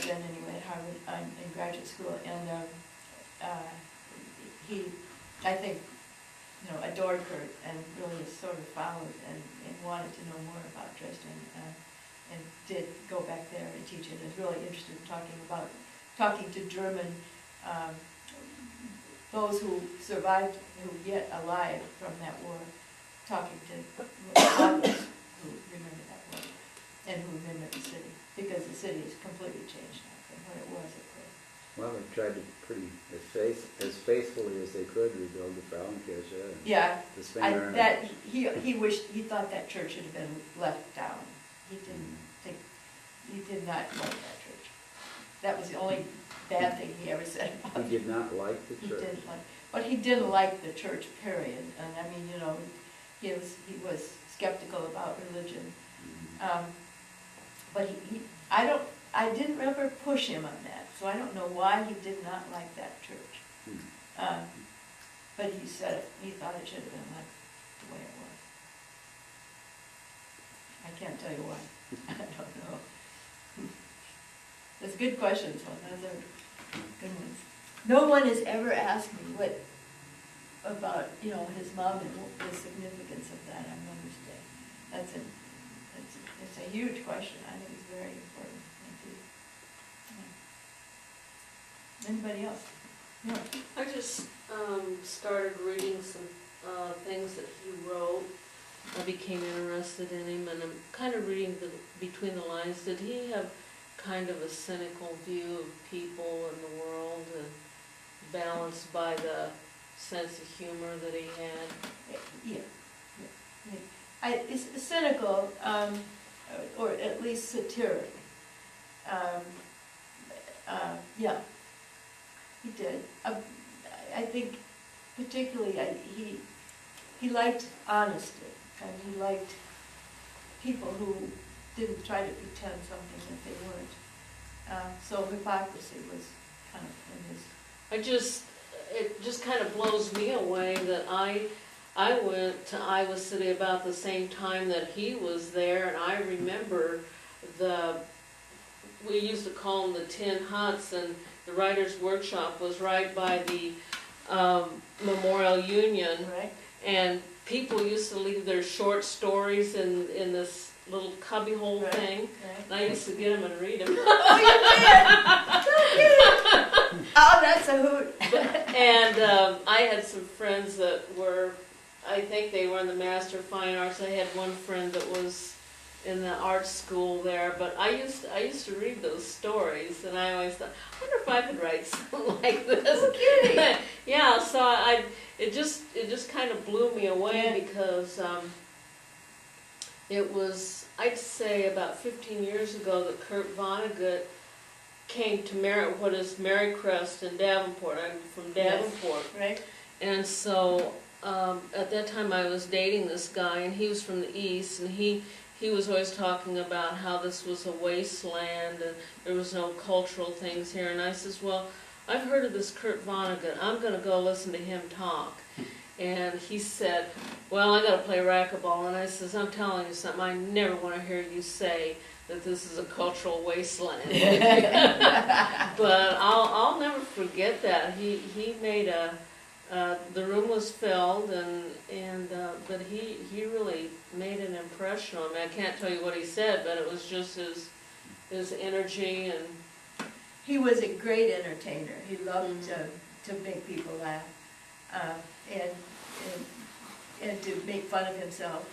then anyway, at Harvard, in graduate school, and he, I think, adored Kurt and really sort of followed and wanted to know more about Dresden, and did go back there and teach it, and is really interested in talking to German, those who survived, who yet alive from that war, talking to others who remember that war, and who remember the city, because the city has completely changed now from what it was at Prairie. Well, they tried to as faithfully as they could rebuild the Frauenkirche. And Yeah, the Springer he thought that church should have been left down. He did not like that church. That was the only bad thing he ever said about it. He did not like the church. But he didn't like the church, period. And I mean, he was skeptical about religion. But I didn't ever push him on that, so I don't know why he did not like that church. But he said he thought it should have been like the way it was. I can't tell you why. I don't know. That's good questions. Those are good ones. No one has ever asked me about his mom and the significance of that on Mother's Day. It's a huge question. I think it's very important indeed. Yeah. Anybody else? Yeah. I just started reading some things that he wrote. I became interested in him, and I'm kind of reading between the lines. Did he have kind of a cynical view of people and the world, and balanced by the sense of humor that he had? Yeah. It's cynical, or at least satiric. Yeah, he did. I think particularly he liked honesty, and he liked people who didn't try to pretend something that they weren't. So hypocrisy was kind of in his... It just kind of blows me away that I went to Iowa City about the same time that he was there, and I remember we used to call them the tin huts, and the writer's workshop was right by the Memorial Union, Right. and people used to leave their short stories in this little cubbyhole thing, Right. and I used to get them and read them. Oh, you did! So cute! Oh, that's a hoot. And I had some friends that were, I think they were in the Master of Fine Arts. I had one friend that was in the art school there, but I used to read those stories, and I always thought, I wonder if I could write something like this. So cute. Yeah, so it just kind of blew me away, because it was, I'd say, about 15 years ago that Kurt Vonnegut came to what is Marycrest in Davenport. I'm from Davenport. Yes. Right. And so at that time I was dating this guy, and he was from the East, and he was always talking about how this was a wasteland and there was no cultural things here. And I says, well, I've heard of this Kurt Vonnegut. I'm going to go listen to him talk. And he said, well, I got to play racquetball. And I says, I'm telling you something, I never want to hear you say that this is a cultural wasteland. But I'll never forget that. He made the room was filled, but he really made an impression on me. I can't tell you what he said, but it was just his energy. And he was a great entertainer. He loved to make people laugh, and to make fun of himself.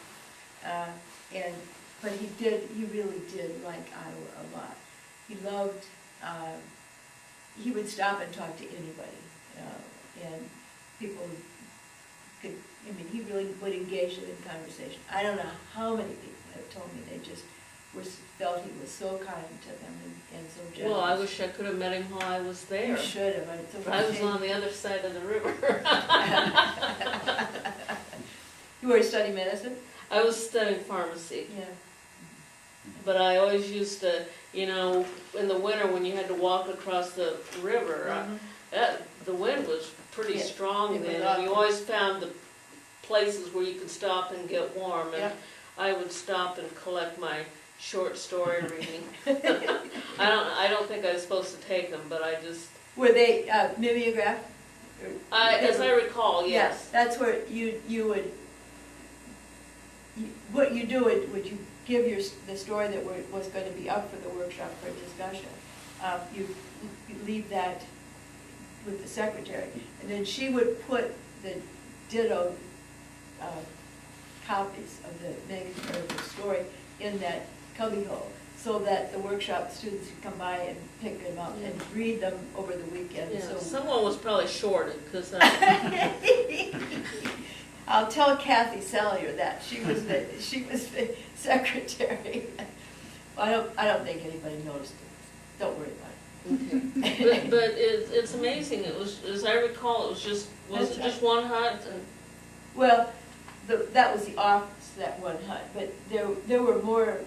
But he really did like Iowa a lot. He loved. He would stop and talk to anybody, and people could, he really would engage them in conversation. I don't know how many people have told me they just felt he was so kind to them and so generous. Well, I wish I could have met him while I was there. You should have. But I was on the other side of the river. You were studying medicine? I was studying pharmacy. Yeah. But I always used to, in the winter when you had to walk across the river, the wind was pretty strong then, and you always found the places where you could stop and get warm, and I would stop and collect my short story reading. I don't think I was supposed to take them, but I just, Were they mimeograph? as I recall, yes. That's where you would, what you do would you give the story that was going to be up for the workshop for discussion. You leave that with the secretary, and then she would put the ditto copies of the manuscript of the story in that cubbyhole, so that the workshop students could come by and pick them up and read them over the weekend. Yeah, So someone was probably shorted, because I'll tell Kathy Sallier that she was the secretary. I don't think anybody noticed it. Don't worry about it. Okay. But it's amazing. It was, as I recall, was it just one hut? Well, that was the office, that one hut, but there were more.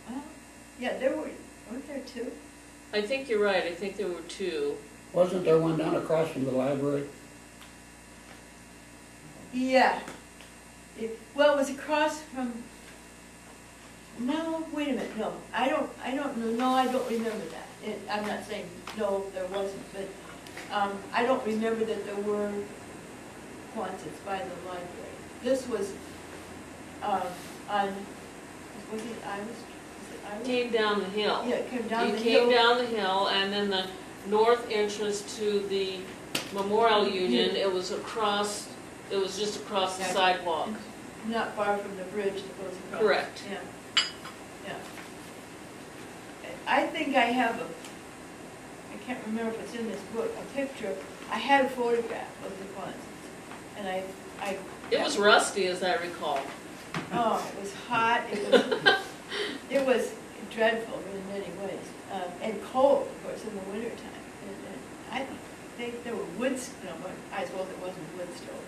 Well, yeah, weren't there two? I think you're right. I think there were two. Wasn't there one down across from the library? Yeah. Well, it was across from. No, wait a minute. No, I don't know. No, I don't remember that. I'm not saying no, there wasn't, but I don't remember that there were Quonsets by the library. This was on. Was it Irish? Came down the hill. Yeah, it came down the You hill. came down the hill, and then the north entrance to the Memorial Union, it was across, it was just across the Yeah. sidewalk. Not far from the bridge that goes across. Correct. Yeah, yeah. I think I have I can't remember if it's in this book, a picture. I had a photograph of the Quonsets, and I. It was rusty, as I recall. Oh, it was hot. It was dreadful in many ways, and cold, of course, in the wintertime. And I think there were woods. No, I suppose it wasn't wood stove.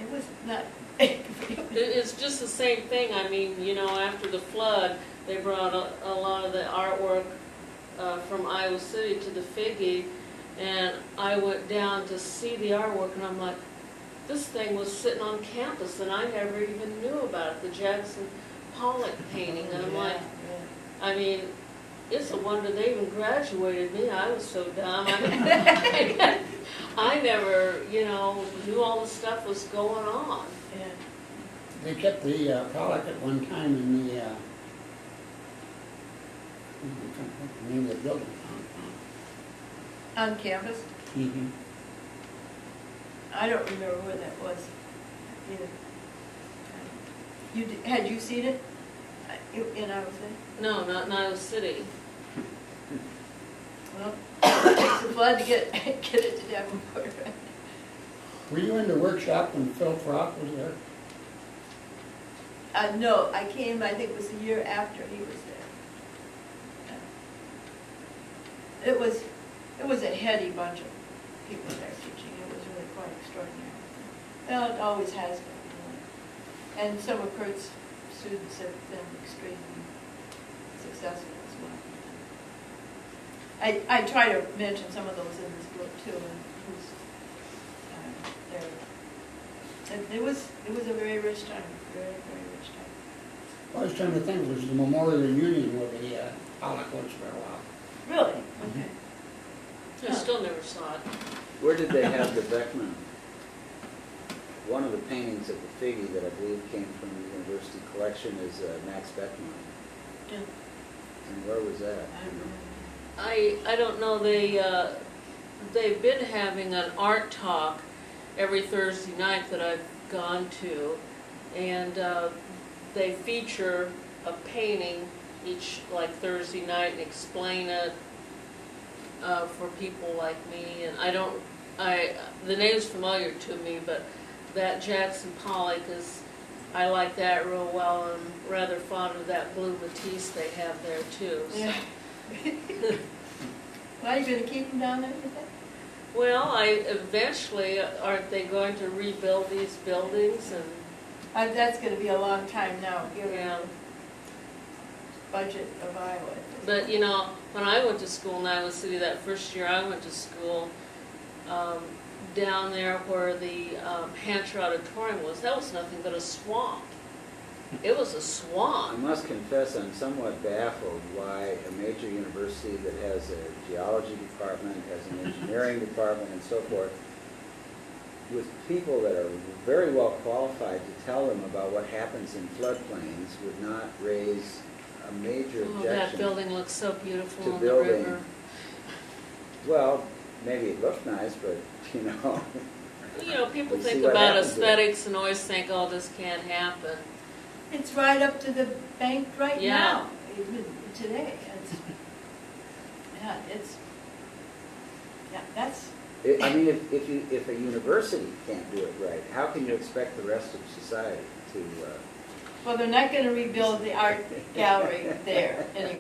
It was not. It's just the same thing. I mean, you know, after the flood, they brought a lot of the artwork from Iowa City to the Figge, and I went down to see the artwork, and I'm like, this thing was sitting on campus, and I never even knew about it, the Jackson Pollock painting, and I'm like, I mean, it's a wonder they even graduated me. I was so dumb. I never, you know, knew all the stuff was going on. Yeah. They kept the Pollock at one time in the, I'm trying to think the name of the building. On campus? Mm-hmm. I don't remember where that was either. Had you seen it in Iowa City? No, not in Iowa City. Well, it takes a flood to get it to Davenport. Were you in the workshop when Phil Frock was there? No, I came, I think it was the year after he was there. Yeah. It was a heady bunch of people there teaching. It was really quite extraordinary. Well, it always has been. And some of Kurt's students have been extremely successful as well. I try to mention some of those in this book too, and who's there. And it was a very rich time, very, very rich time. I was trying to think, it was the Memorial Union where the Pollock was for a while. Really? Okay. I still never saw it. Where did they have the Beckman? One of the paintings at the Figge that I believe came from the university collection is Max Beckman. Yeah. And where was that? I don't know. They've been having an art talk every Thursday night that I've gone to, and they feature a painting each Thursday night and explain it for people like me. And the name's familiar to me, but that Jackson Pollock I like that real well, and rather fond of that blue Matisse they have there too. So. Yeah. Well, are you going to keep them down there, you think? Well, eventually, aren't they going to rebuild these buildings? And That's going to be a long time now, given yeah. the budget of Iowa. But you know, when I went to school in Iowa City, that first year I went to school, down there where the Hancher Auditorium was, that was nothing but a swamp. It was a I swamp. must confess, I'm somewhat baffled why a major university that has a geology department, has an engineering department, and so forth, with people that are very well qualified to tell them about what happens in floodplains, would not raise a major Oh, that objection. building looks so beautiful to on the building. river. Well, maybe it looked nice, but, you know, You know, people We see think what about happens there. aesthetics and always think, oh, this can't happen. It's right up to the bank right Yeah. now, even today. That's, I mean, if a university can't do it right, how can you expect the rest of society to, well, they're not gonna rebuild the art gallery there anyway.